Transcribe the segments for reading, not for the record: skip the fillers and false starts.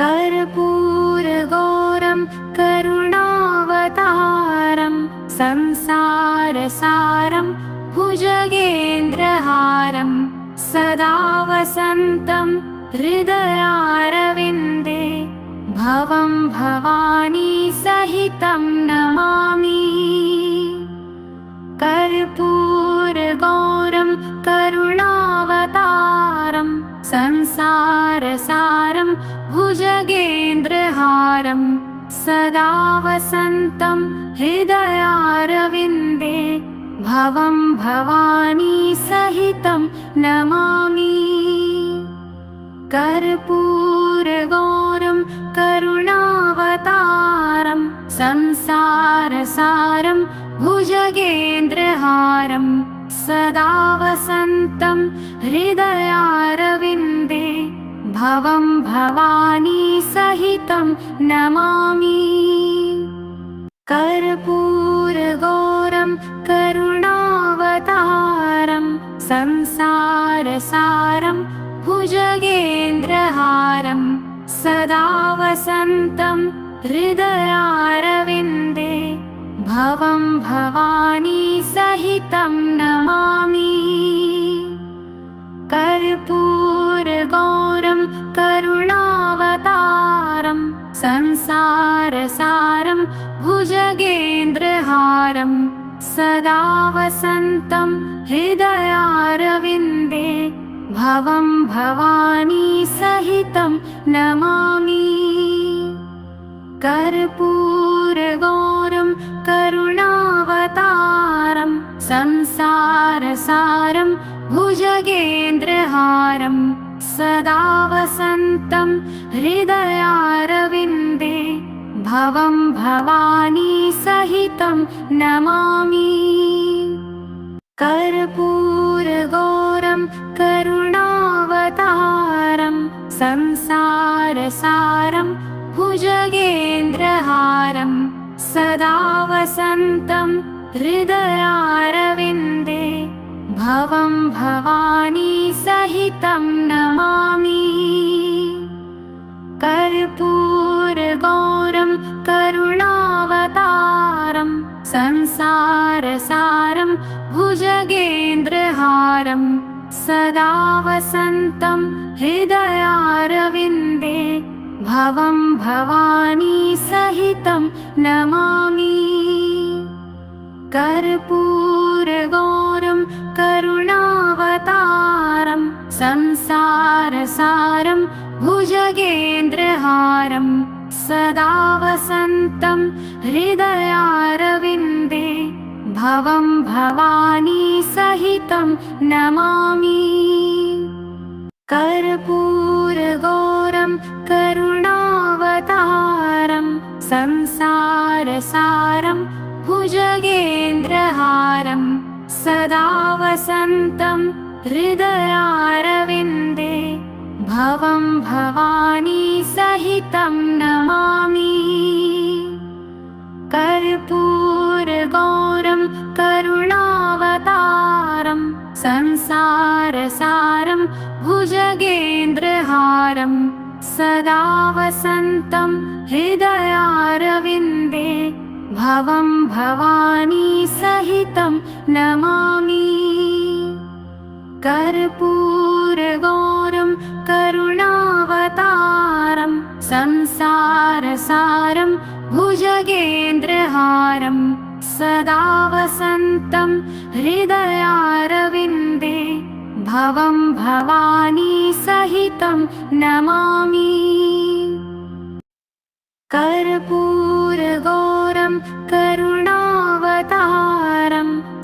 कर्पूरगौरं करुणावतारं संसारसारं भुजगेन्द्रहारं सदा वसन्तं हृदयारविन्दे भवं भवानी सहितं नमामि। कर्पूरगौरं करुणावतारं संसारसारं भुजगेन्द्रहारं सदा वसन्तं हृदयारविन्दे भवं भवानी सहितं नमामि। कर्पूरगौरं करुणावतारं संसारसारं भुजगेन्द्रहारं सदा वसन्तं हृदयारविन्दे भवं भवानी सहितं नमामि। कर्पूरगौरं करुणावतारं संसारसारं भुजगेन्द्रहारं सदा वसन्तं हृदयारविन्दे भवं भवानी सहितं नमामि। कर्पूरगौरं करुणावतारं संसारसारं भुजगेन्द्रहारं सदा वसन्तं हृदयारविन्दे भवं भवानी सहितं नमामि। कर्पूरगौरं करुणावतारं संसारसारं भुजगेन्द्रहारं सदा वसन्तं हृदयारविन्दे भवं भवानी सहितं नमामि। कर्पूरगौरं करुणावतारं संसारसारं भुजगेन्द्रहारं सदा वसन्तं हृदयारविन्दे भवं भवानी सहितं नमामि। कर्पूरगौरं करुणावतारं संसारसारं भुजगेन्द्रहारं सदा वसन्तं हृदयारविन्दे भवं भवानी सहितं नमामि। कर्पूरगौरं करुणावतारं संसारसारं भुजगेन्द्रहारं सदा वसन्तं हृदयारविन्दे भवं भवानी सहितं नमामि। कर्पूरगौरं करुणावतारं संसारसारं भुजगेन्द्रहारं सदा वसन्तं हृदयारविन्दे भवं भवानी सहितं नमामि। कर्पूरगौरं करुणावतारं संसारसारं भुजगेन्द्रहारं सदा वसन्तं हृदयारविन्दे भवं भवानी सहितं नमामि। कर्पूरगौरं करुणावतारं संसारसारं भुजगेन्द्रहारं सदा वसन्तं हृदयारविन्दे भवं भवानी सहितं नमामि। कर्पूरगौरं करुणावतारं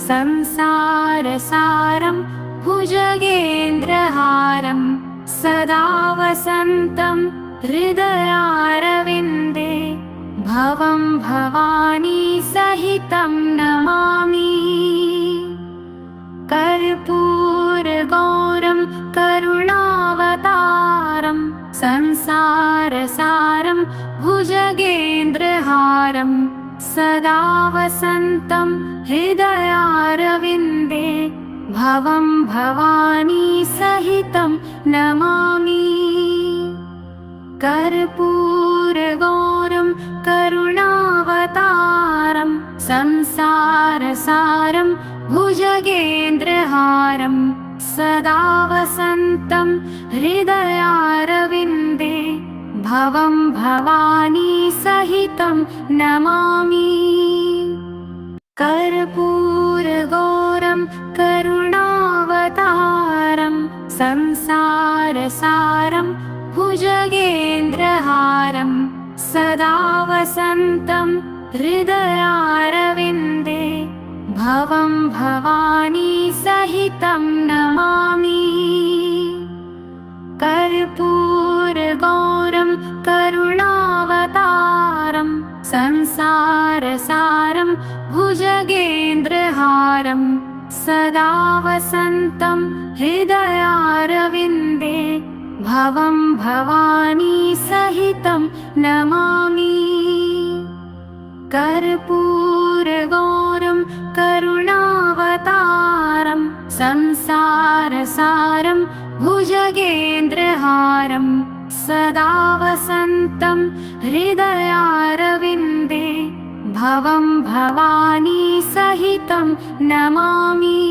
संसारसारं भुजगेन्द्रहारं सदा वसन्तं हृदयारविन्दे भवं भवानी सहितं नमामि। कर्पूरगौरं करुणावतारं संसारसारं भुजगेन्द्रहारं सदा वसन्तं हृदयारविन्दे भवं भवानी सहितं नमामि। कर्पूरगौरं करुणावतारं संसारसारं भुजगेन्द्रहारं सदा वसन्तं हृदयारविन्दे भवं भवानी सहितं नमामि। कर्पूरगौरं करुणावतारं संसारसारं भुजगेन्द्रहारं सदा वसन्तं हृदयारविन्दे भवं भवानी सहितं नमामि। कर्पूरगौरं करुणावतारं संसारसारं भुजगेन्द्रहारं सदा वसन्तं हृदयारविन्दे भवं भवानी सहितं नमामि। कर्पूरगौरं करुणावतारं संसारसारं भुजगेन्द्रहारं सदा वसन्तं हृदयारविन्दे भवं भवानी सहितं नमामि।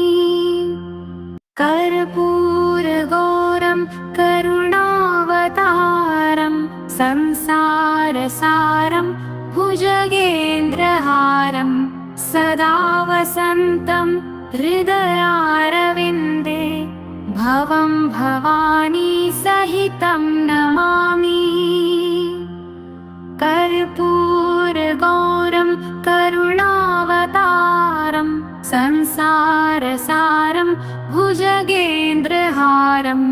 कर्पूरगौरं करुणावतारं संसारसारं भुजगेन्द्रहारं सदा वसन्तं हृदयारविन्दे भवं भवानी सहितं नमामि। कर्पूरगौरं करुणावतारं संसारसारं भुजगेन्द्रहारं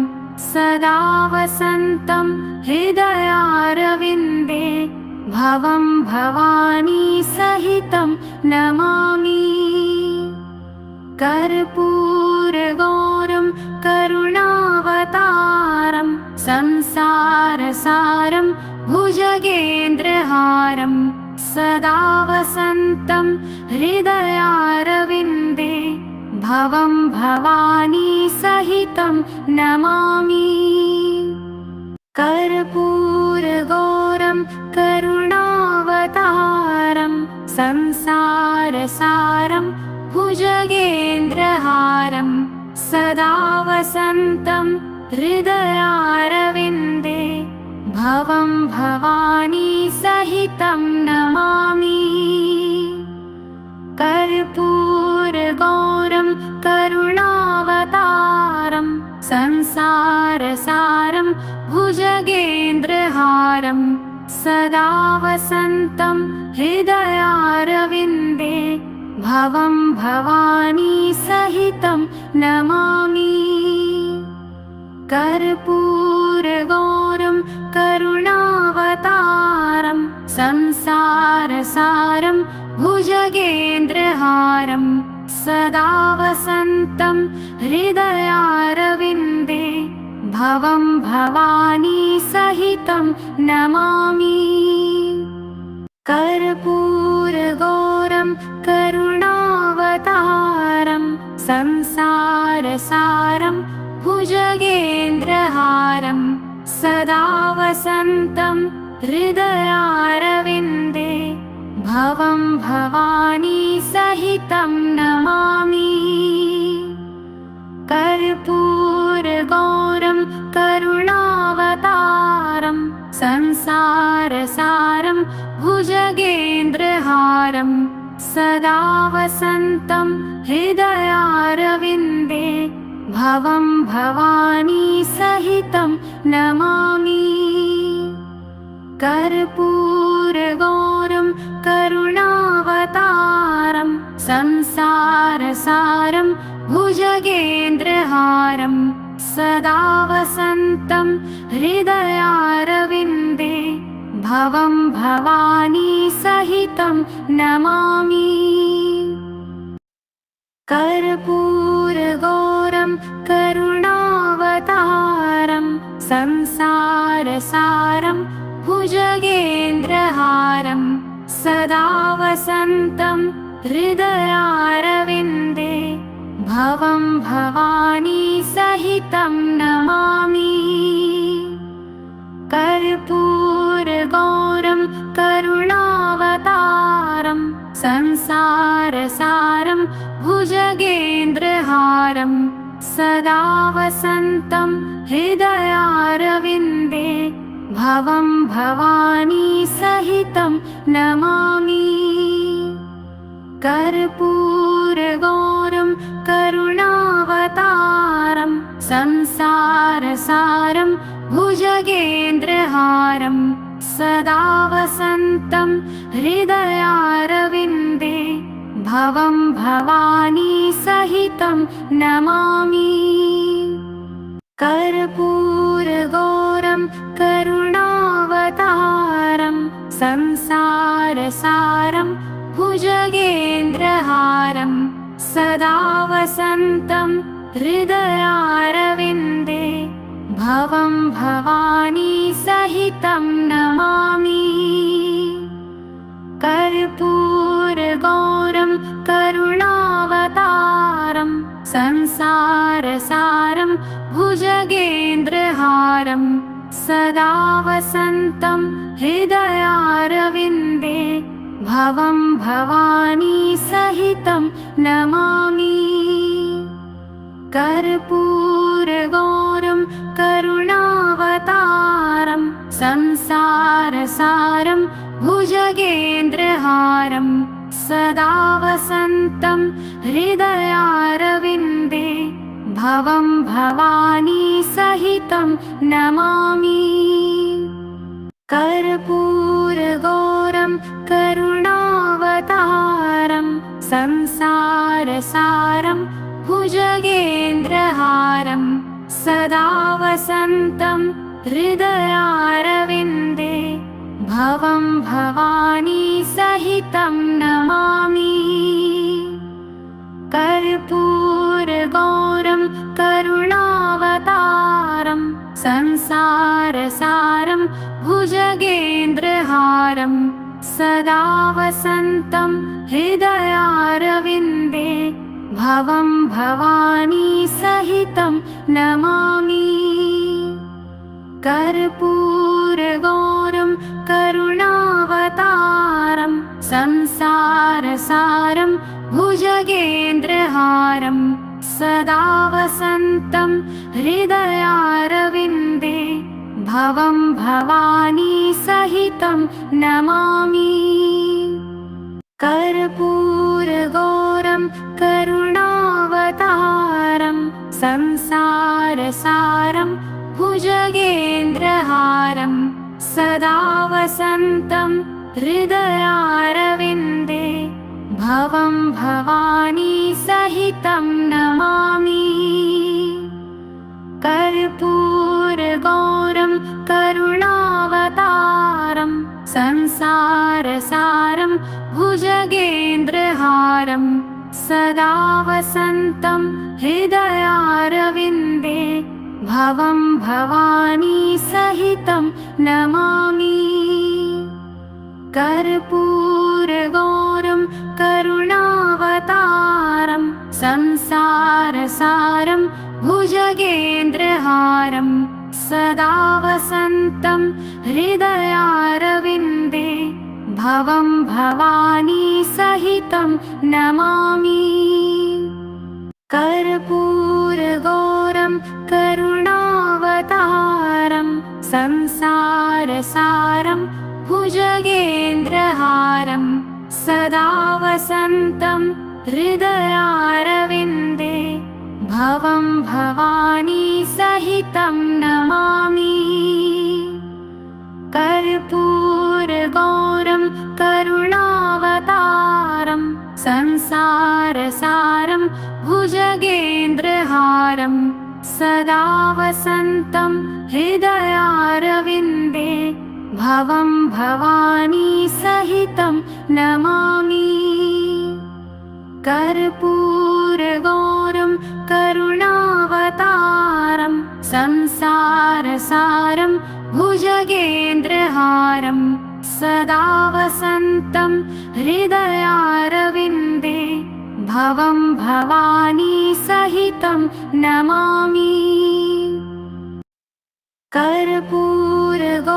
सदा वसन्तं हृदयारविन्दे भवं भवानी सहितं नमामि। कर्पूरगौरं करुणावतारं संसारसारं भुजगेन्द्रहारं सदा वसन्तं हृदयारविन्दे भवं भवानी सहितं नमामि। कर्पूरगौरं करुणावतारं संसारसारं भुजगेन्द्रहारं सदा वसन्तं हृदयारविन्दे भवं भवानी सहितं नमामि। कर्पूरगौरं करुणावतारं संसारसारं भुजगेन्द्रहारं सदा वसन्तं हृदयारविन्दे भवं भवानी सहितं नमामि। कर्पूरगौरं करुणावतारं संसारसारं भुजगेन्द्रहारं सदा वसन्तं हृदयारविन्दे भवं भवानी सहितं नमामि। कर्पूरगौरं करुणावतारं संसारसारं भुजगेन्द्रहारं सदा वसन्तं हृदयारविन्दे भवं भवानी सहितं नमामि। कर्पूरगौरं करुणावतारं संसारसारं भुजगेन्द्रहारं सदा वसन्तं हृदयारविन्दे भवं भवानी सहितं नमामि। कर्पूरगौरं करुणावतारं संसारसारं भुजगेन्द्रहारं सदा वसन्तं हृदयारविन्दे भवं भवानी सहितं नमामि। कर्पूरगौरं करुणावतारं संसारसारं भुजगेन्द्रहारं सदा वसन्तं हृदयारविन्दे भवं भवानी सहितं नमामि। कर्पूरगौरं करुणावतारं संसारसारं भुजगेन्द्रहारं सदा वसन्तं हृदयारविन्दे भवं भवानी सहितं नमामि। कर्पूरगौरं करुणावतारं संसारसारं भुजगेन्द्रहारं सदा वसन्तं हृदयारविन्दे भवं भवानी सहितं नमामि। कर्पूरगौरं करुणावतारं संसारसारं भुजगेन्द्रहारं सदा वसन्तं हृदयारविन्दे भवं भवानी सहितं नमामि। कर्पूरगौरं करुणावतारं संसारसारं भुजगेन्द्रहारं सदा वसन्तं हृदयारविन्दे भवं भवानी सहितं नमामि। कर्पूरगौरं करुणावतारं संसारसारं भुजगेन्द्रहारं सदा वसन्तं हृदयारविन्दे भवं भवानी सहितं नमामि। कर्पूरगौरं करुणावतारं संसारसारं भुजगेन्द्रहारं सदा वसन्तं हृदयारविन्दे भवं भवानी सहितं नमामि। कर्पूरगौरं करुणावतारं संसारसारं भुजगेन्द्रहारं सदा वसन्तं हृदयारविन्दे भवं भवानी सहितं नमामि। कर्पूरगौरं करुणावतारं संसारसारं भुजगेन्द्रहारं सदा वसन्तं हृदयारविन्दे भवं भवानी सहितं नमामि। कर्पूरगौरं करुणावतारं संसारसारं भुजगेन्द्रहारं सदा वसन्तं हृदयारविन्दे भवं भवानी सहितं नमामि। कर्पूरगौरं करुणावतारं संसारसारं भुजगेन्द्रहारं सदा वसन्तं हृदयारविन्दे भवं भवानी सहितं नमामि। कर्पूरगौरं करुणावतारं संसारसारं भुजगेन्द्रहारं सदा वसन्तं हृदयारविन्दे भवं भवानी सहितं नमामि। कर्पूरगौरं करुणावतारं संसारसारं भुजगेन्द्रहारं सदा वसन्तं हृदयारविन्दे भवं भवानी सहितं नमामि। कर्पूरगौरं करुणावतारं संसारसारं भुजगेन्द्रहारं सदा वसन्तं हृदयारविन्दे भवं भवानी सहितं नमामि। कर्पूरगौरं करुणावतारं संसारसारं भुजगेन्द्रहारं सदा वसन्तं हृदयारविन्दे भवं भवानी सहितं नमामि। कर्पूरगौरं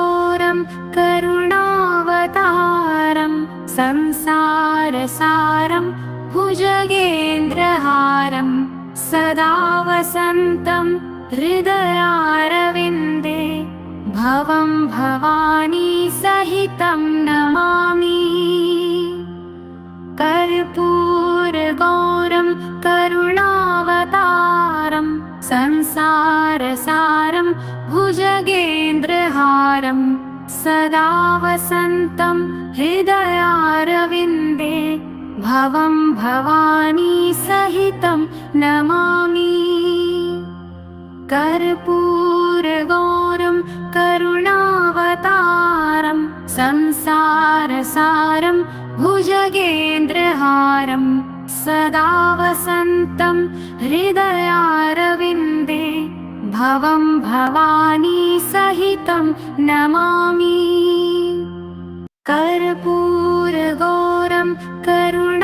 कर्पूरगौरं करुणावतारं संसारसारं भुजगेन्द्रहारं सदा वसन्तं हृदयारविन्दे भवं भवानी सहितं नमामि। कर्पूरगौरं करुणावतारं संसारसारं भुजगेन्द्रहारं सदा वसन्तं हृदयारविन्दे भवं भवानी सहितं नमामि। कर्पूरगौरं करुणावतारं संसारसारं भुजगेन्द्रहारं सदा वसन्तं हृदयारविन्दे भवं भवानी सहितं नमामि। कर्पूरगौरं करुणावतारं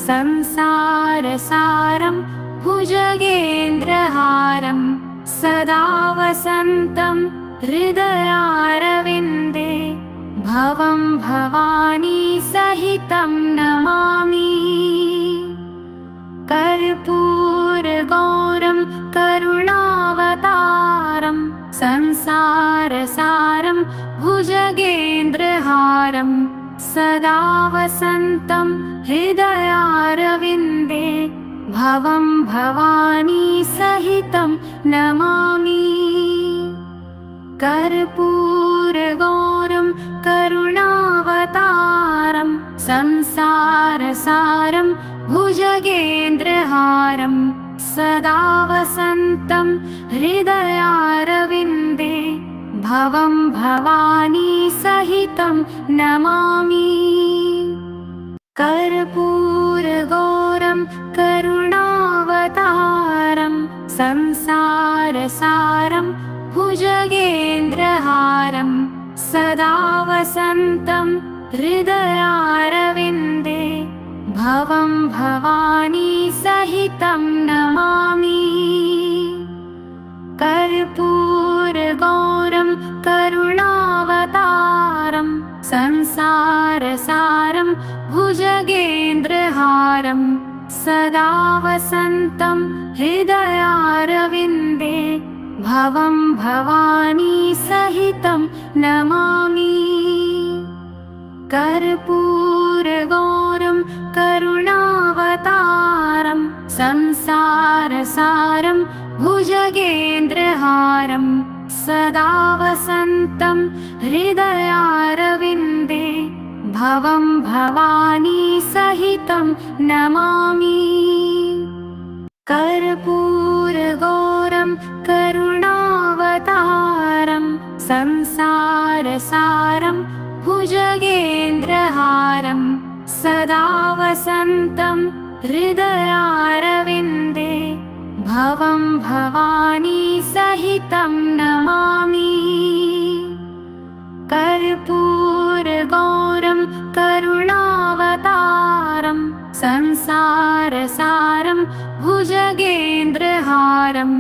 संसारसारं भुजगेन्द्रहारं सदा वसन्तं हृदयारविन्दे भवं भवानी सहितं नमामि। कर्पूरगौरं करुणावतारं संसारसारं भुजगेन्द्रहारं सदा वसन्तं हृदयारविन्दे भवं भवानी सहितं नमामि। कर्पूरगौरं करुणावतारं संसारसारं भुजगेन्द्रहारं सदा वसन्तं हृदयारविन्दे भवं भवानी सहितं नमामि। कर्पूरगौरं करुणावतारं संसारसारं भुजगेन्द्रहारं सदा वसन्तं हृदयारविन्दे भवं भवानी सहितं नमामि। कर्पूरगौरं करुणावतारं संसारसारं भुजगेन्द्रहारं सदा वसन्तं हृदयारविन्दे भवं भवानी सहितं नमामि। कर्पूरगौरं करुणावतारं संसारसारं भुजगेन्द्रहारं सदा वसन्तं हृदयारविन्दे भवं भवानी सहितं नमामि। कर्पूरगौरं करुणावतारं संसारसारं भुजगेन्द्रहारं सदा वसन्तं हृदयारविन्दे भवं भवानी सहितं नमामि। कर्पूरगौरं करुणावतारं संसारसारं भुजगेन्द्रहारं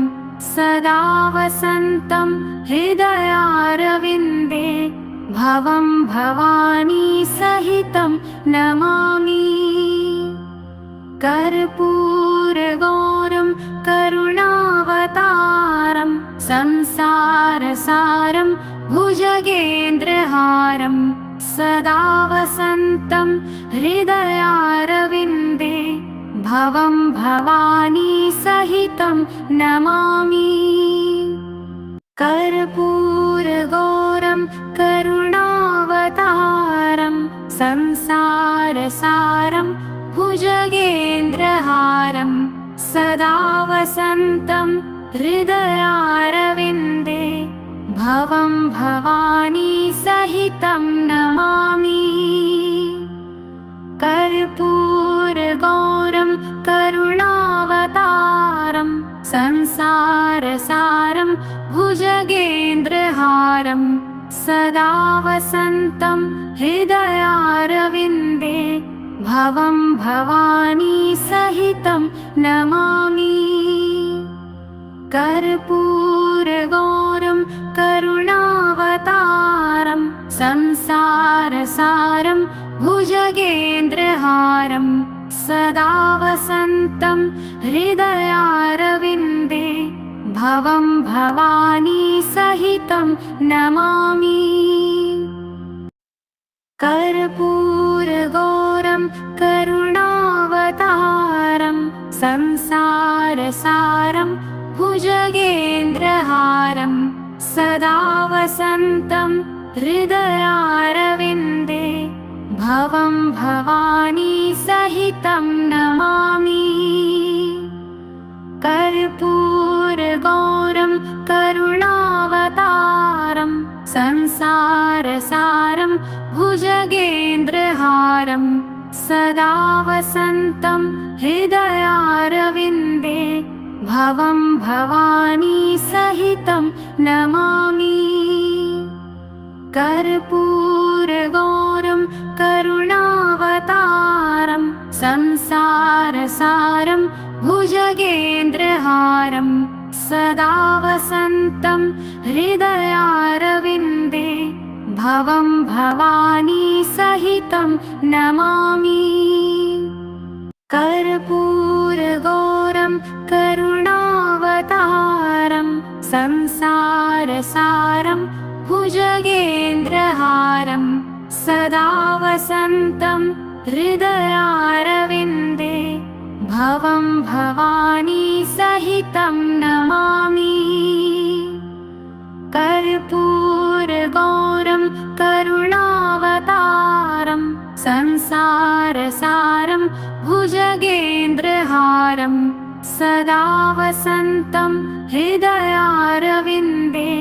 सदा वसन्तं हृदयारविन्दे भवं भवानी सहितं नमामि। कर्पूरगौरं करुणावतारं संसारसारं भुजगेन्द्रहारं सदा वसन्तं हृदयारविन्दे भवं भवानी सहितं नमामि। कर्पूरगौरं करुणावतारं संसारसारं भुजगेन्द्रहारं सदा वसन्तं हृदयारविन्दे भवं भवानी सहितं नमामि। कर्पूरगौरं करुणावतारं संसारसारं भुजगेन्द्रहारं सदा वसन्तं हृदयारविन्दे भवं भवानी सहितं नमामि। कर्पूरगौरं करुणावतारं करुणावतारं संसारसारं भुजगेन्द्रहारं सदा वसन्तं हृदयारविन्दे भवं भवानी सहितं नमामि। कर्पूरगौरं करुणावतारं संसारसारं भुजगेन्द्रहारं सदा वसन्तं हृदयारविन्दे भवं भवानी सहितं नमामि। कर्पूरगौरं करुणावतारं संसारसारं भुजगेन्द्रहारं सदा वसन्तं हृदयारविन्दे भवं भवानी सहितं नमामि। कर्पूरगौरं करुणावतारं संसारसारं भुजगेन्द्रहारं सदा वसन्तं हृदयारविन्दे भवं भवानी सहितं नमामि। कर्पूरगौरं करुणावतारं संसारसारं भुजगेन्द्रहारं सदा वसन्तं हृदयारविन्दे भवं भवानी सहितं नमामि। कर्पूरगौरं करुणावतारं संसारसारं भुजगेन्द्रहारं सदा वसन्तं हृदयारविन्दे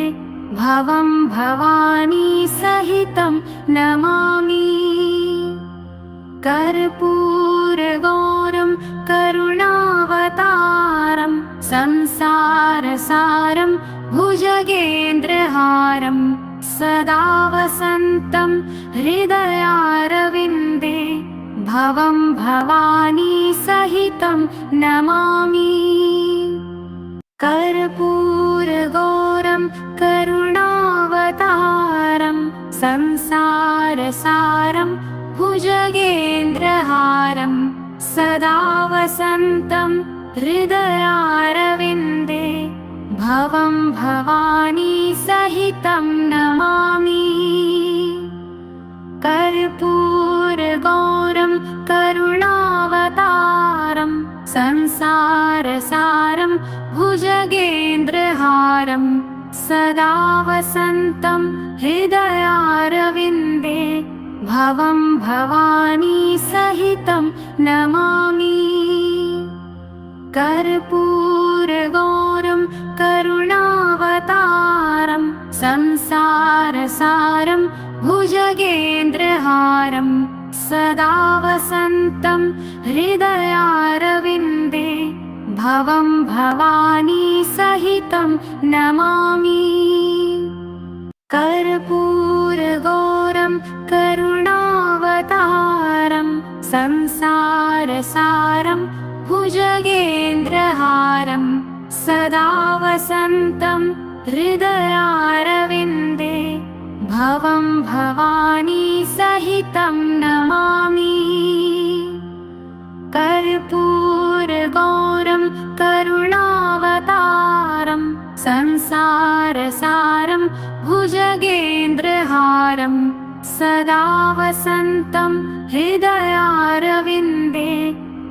भवं भवानी सहितं नमामि। कर्पूरगौरं करुणावतारं संसारसारं भुजगेन्द्रहारं सदा वसन्तं हृदयारविन्दे भवं भवानी सहितं नमामि। कर्पूरगौरं करुणावतारं संसारसारं भुजगेन्द्रहारं सदा वसन्तं हृदयारविन्दे भवं भवानी सहितं नमामि। कर्पूरगौरं करुणावतारं संसारसारं भुजगेन्द्रहारं सदा वसन्तं हृदयारविन्दे भवं भवानी सहितं नमामि। कर्पूरगौरं करुणावतारं संसारसारं भुजगेन्द्रहारं सदा वसन्तं हृदयारविन्दे भवं भवानी सहितं नमामि। कर्पूरगौरं करुणावतारं संसारसारं भुजगेन्द्रहारं सदा वसन्तं हृदयारविन्दे भवं भवानी सहितं नमामि। कर्पूरगौरं करुणावतारं संसारसारं भुजगेन्द्रहारं सदा वसन्तं हृदयारविन्दे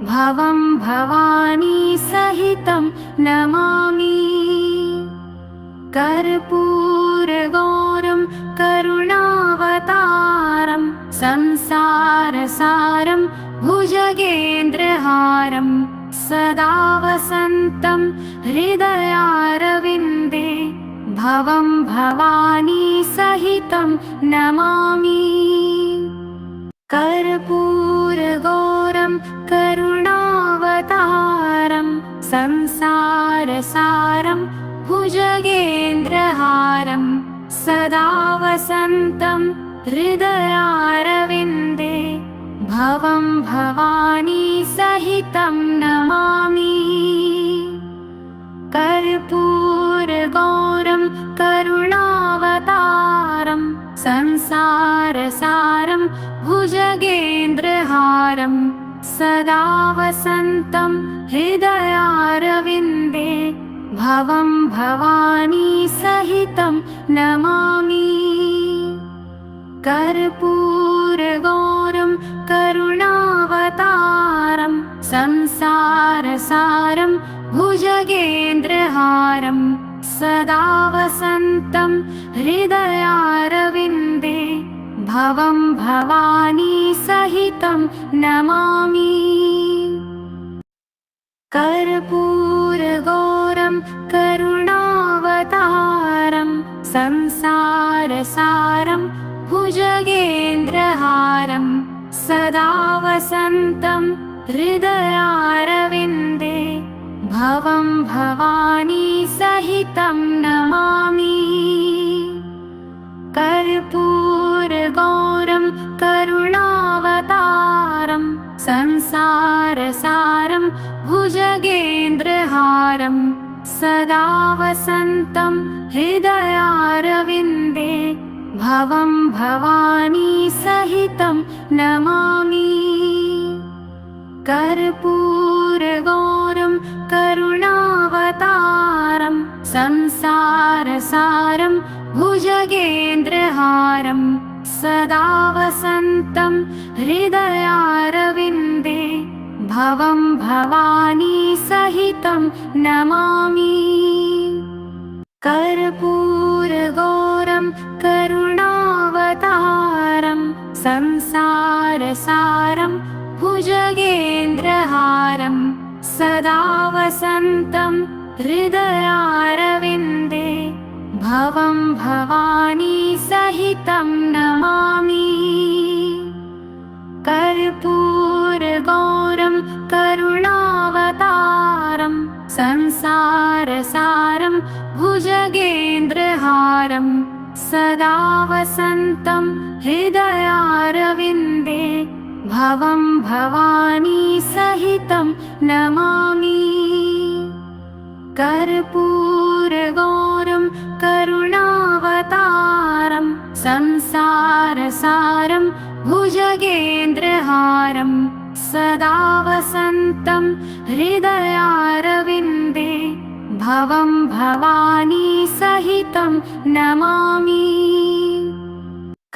भवं भवानी सहितं नमामि। कर्पूरगौरं करुणावतारं संसारसारं भुजगेन्द्रहारं सदा वसन्तं हृदयारविन्दे भवं भवानी सहितं नमामि। कर्पूरगौरं करुणावतारं संसारसारं भुजगेन्द्रहारं सदा वसन्तं हृदयारविन्दे भवं भवानी सहितं नमामि। कर्पूरगौरं करुणावतारं कर्पूरगौरं संसारसारं भुजगेन्द्रहारं सदा वसन्तं हृदयारविन्दे भवं भवानी सहितं नमामि। कर्पूरगौरं करुणावतारं संसारसारं भुजगेन्द्रहारं सदा वसन्तं हृदयारविन्दे भवं भवानी सहितं नमामि। कर्पूरगौरं करुणावतारं संसारसारं भुजगेन्द्रहारं सदा वसन्तं हृदयारविन्दे भवं भवानी सहितं नमामि। कर्पूरगौरं करुणावतारं संसारसारं भुजगेन्द्रहारं सदा वसन्तं हृदयारविन्दे भवं भवानी सहितं नमामि। कर्पूरगौरं करुणावतारं संसारसारं भुजगेन्द्रहारं सदा वसन्तं हृदयारविन्दे भवं भवानी सहितं नमामि। कर्पूरगौरं करुणावतारं संसारसारं भुजगेन्द्रहारं सदा वसन्तं हृदयारविन्दे भवं भवानी सहितं नमामि। कर्पूरगौरं करुणावतारं संसारसारं भुजगेन्द्रहारं सदा वसन्तं हृदयारविन्दे भवं भवानी सहितं नमामि। कर्पूरगौरं करुणावतारं संसारसारं भुजगेन्द्रहारं सदा वसन्तं हृदयारविन्दे भवं भवानी सहितं नमामि।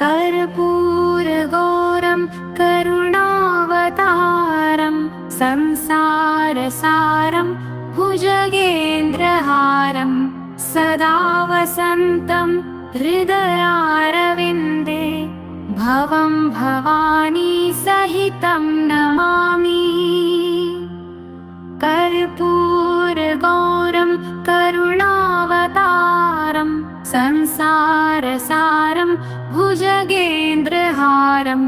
कर्पूरगौरं करुणावतारं संसारसारं भुजगेन्द्रहारं सदा वसन्तं हृदयारविन्दे भवं भवानी सहितं नमामि। कर्पूरगौरं करुणावतारं संसारसारं भुजगेन्द्रहारं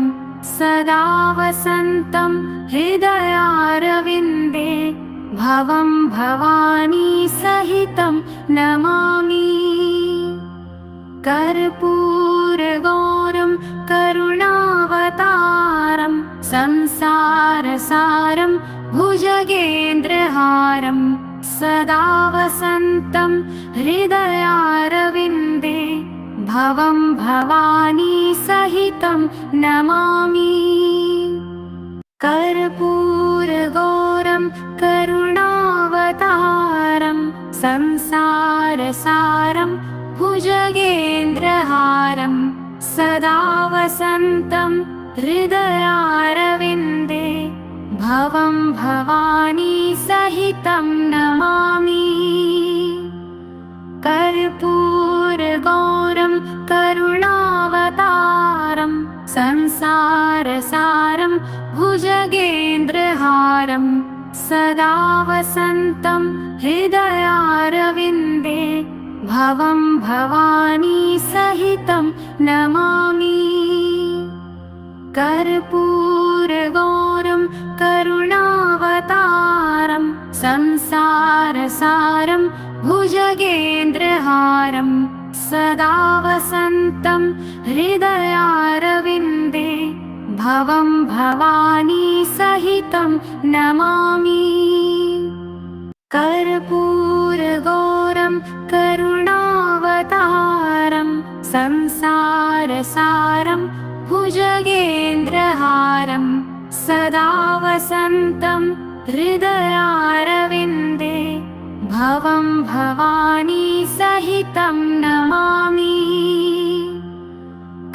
सदा वसन्तं हृदयारविन्दे भवं भवानी सहितं नमामि। कर्पूरगौरं करुणावतारं संसारसारं भुजगेन्द्रहारं सदा वसन्तं हृदयारविन्दे भवं भवानी सहितं नमामि। कर्पूरगौरं करुणावतारं संसारसारं भुजगेन्द्रहारं सदा वसन्तं हृदयारविन्दे भवं भवानी सहितं नमामि। कर्पूरगौरं करुणावतारं संसारसारं भुजगेन्द्रहारं सदा वसन्तं हृदयारविन्दे भवं भवानी सहितं नमामि। कर्पूरगौरं करुणावतारं संसारसारं भुजगेन्द्रहारं सदा वसन्तं हृदयारविन्दे भवं भवानी सहितं नमामि। कर्पूरगौरं करुणावतारं संसारसारं भुजगेन्द्रहारं सदा वसन्तं हृदयारविन्दे भवं भवानी सहितं नमामि।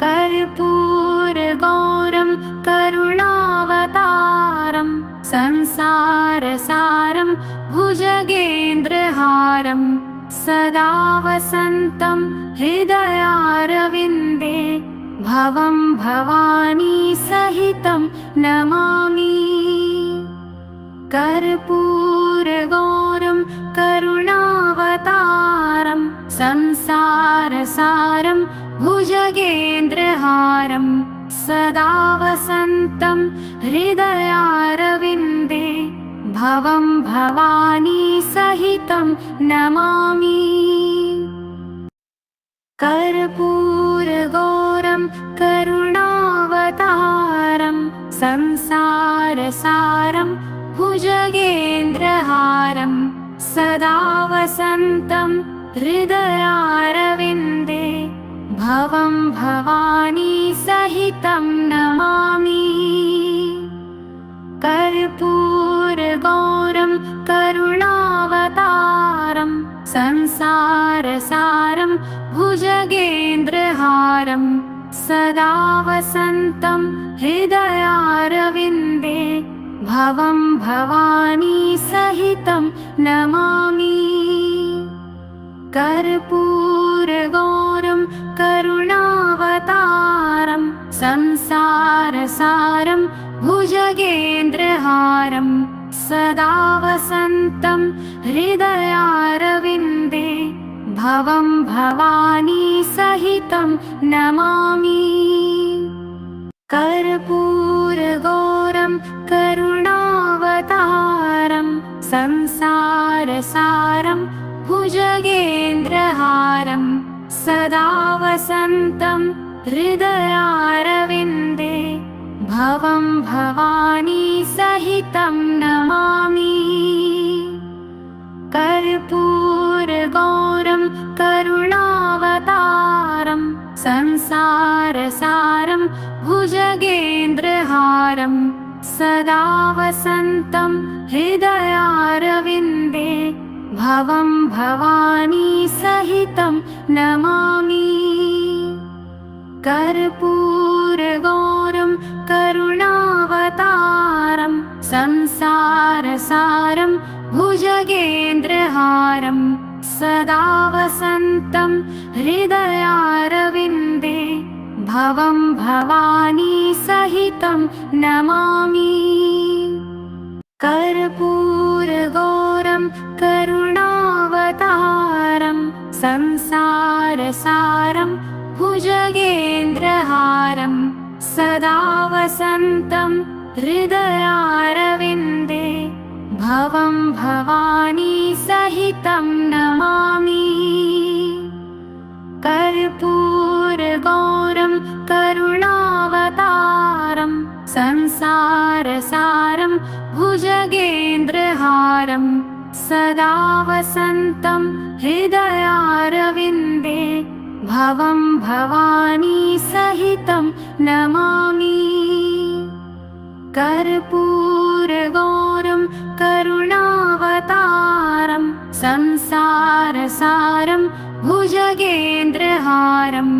कर्पूरगौरं करुणावतारं संसारसारं भुजगेन्द्रहारं सदा वसन्तं हृदयारविन्दे भवं भवानी सहितं नमामि। कर्पूरगौरं करुणावतारं संसारसारं भुजगेन्द्रहारं सदा वसन्तं हृदयारविन्दे भवं भवानी सहितं नमामि। कर्पूरगौरं करुणावतारं संसारसारं भुजगेन्द्रहारं सदा वसन्तं हृदयारविन्दे भवं भवानी सहितं नमामि। कर्पूरगौरं करुणावतारं संसारसारं भुजगेन्द्रहारं सदा वसन्तं हृदयारविन्दे भवं भवानी सहितं नमामि। कर्पूरगौरं करुणावतारं संसारसारं भुजगेन्द्रहारं सदा वसन्तं हृदयारविन्दे भवं भवानी सहितं नमामि। कर्पूरगौरं करुणावतारं संसारसारं भुजगेन्द्रहारं सदा वसन्तं हृदयारविन्दे भवं भवानी सहितं नमामि। कर्पूरगौरं करुणावतारं संसारसारं भुजगेन्द्रहारं सदा वसन्तं हृदयारविन्दे भवं भवानी सहितं नमामि। कर्पूरगौरं करुणावतारं संसारसारं भुजगेन्द्रहारं सदा वसन्तं हृदयारविन्दे भवं भवानी सहितं नमामि। कर्पूरगौरं करुणावतारं संसारसारं भुजगेन्द्रहारं सदा वसन्तं हृदयारविन्दे भवं भवानी सहितं नमामि। कर्पूरगौरं करुणावतारं संसारसारं भुजगेन्द्रहारं सदा वसन्तं हृदयारविन्दे भवं भवानी सहितं नमामि। कर्पूरगौरं करुणावतारं संसारसारं भुजगेन्द्रहारं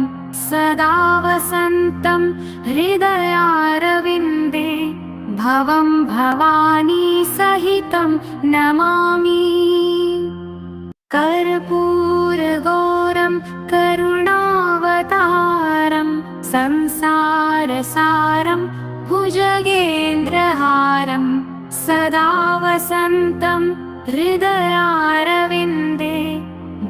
सदा वसन्तं हृदयारविन्दे भवं भवानी सहितं नमामि। कर्पूरगौरं करुणावतारं संसारसारं भुजगेन्द्रहारं सदा वसन्तं हृदयारविन्दे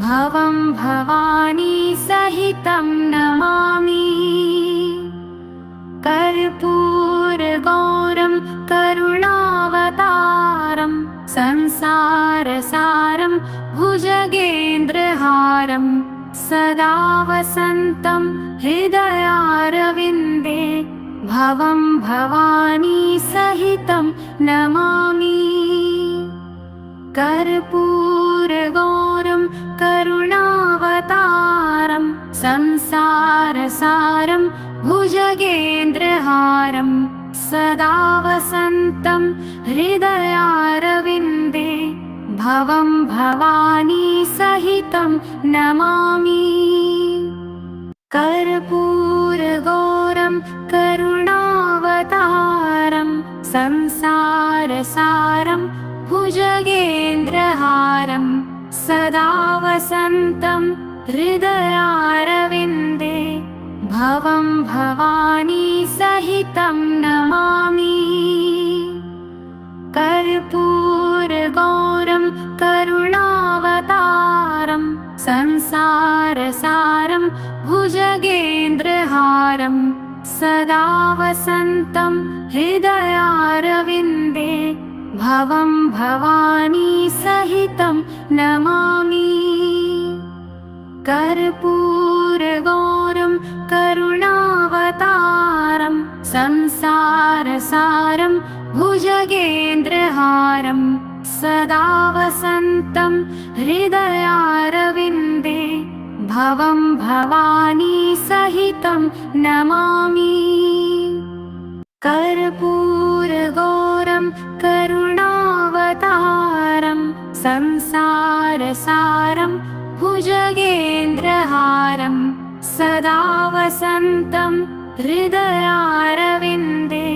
भवं भवानी सहितं नमामि। कर्पूरगौरं करुणावतारं संसारसारं भुजगेन्द्रहारं सदा वसन्तं हृदयारविन्दे भवं भवानी सहितं नमामि। कर्पूरगौरं करुणावतारं संसारसारं संसारसारं भुजगेन्द्रहारं सदा वसन्तं हृदयारविन्दे भवं भवानी सहितं नमामि। कर्पूरगौरं करुणावतारं संसारसारं भुजगेन्द्रहारं सदा वसन्तं हृदयारविन्दे भवं भवानी सहितं नमामि। कर्पूरगौरं करुणावतारं संसारसारं भुजगेन्द्रहारं सदा वसन्तं हृदयारविन्दे भवं भवानी सहितं नमामि। कर्पूरगौरं करुणावतारं संसारसारं भुजगेन्द्रहारं सदा वसन्तं हृदयारविन्दे भवं भवानी सहितं नमामि। कर्पूरगौरं करुणावतारं संसारसारं भुजगेन्द्रहारं सदा वसन्तं हृदयारविन्दे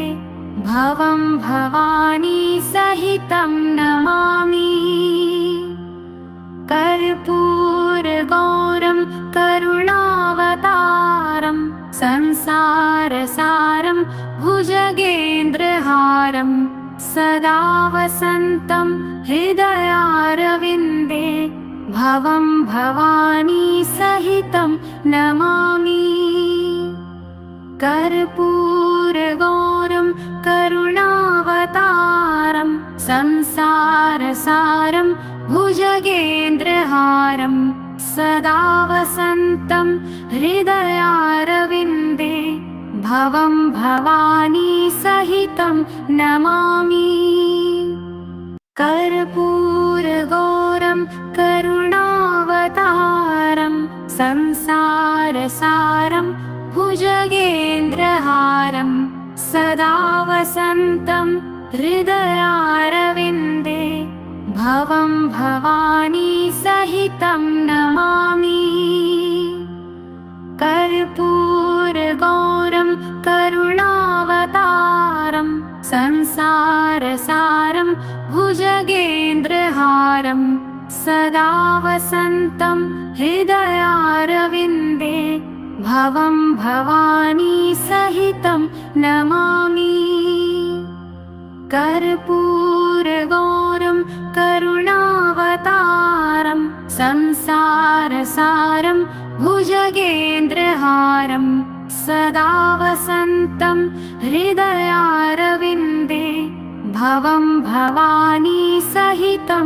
भवं भवानी सहितं नमामि। कर्पूरगौरं करुणावतारं संसारसारं भुजगेन्द्रहारं सदा वसन्तं हृदयारविन्दे भवं भवानी सहितं नमामि। कर्पूरगौरं करुणावतारं संसारसारं भुजगेन्द्रहारं सदा वसन्तं हृदयारविन्दे भवं भवानी सहितं नमामि। कर्पूरगौरं करुणावतारं संसारसारं भुजगेन्द्रहारं सदा वसन्तं हृदयारविन्दे भवं भवानी सहितं नमामि। कर्पूरगौरं करुणावतारं संसारसारं भुजगेन्द्रहारं सदा वसन्तं हृदयारविन्दे भवं भवानी सहितं नमामि। कर्पूरगौरं करुणावतारं संसारसारं भुजगेन्द्रहारं सदा वसन्तं हृदयारविन्दे भवं भवानी सहितं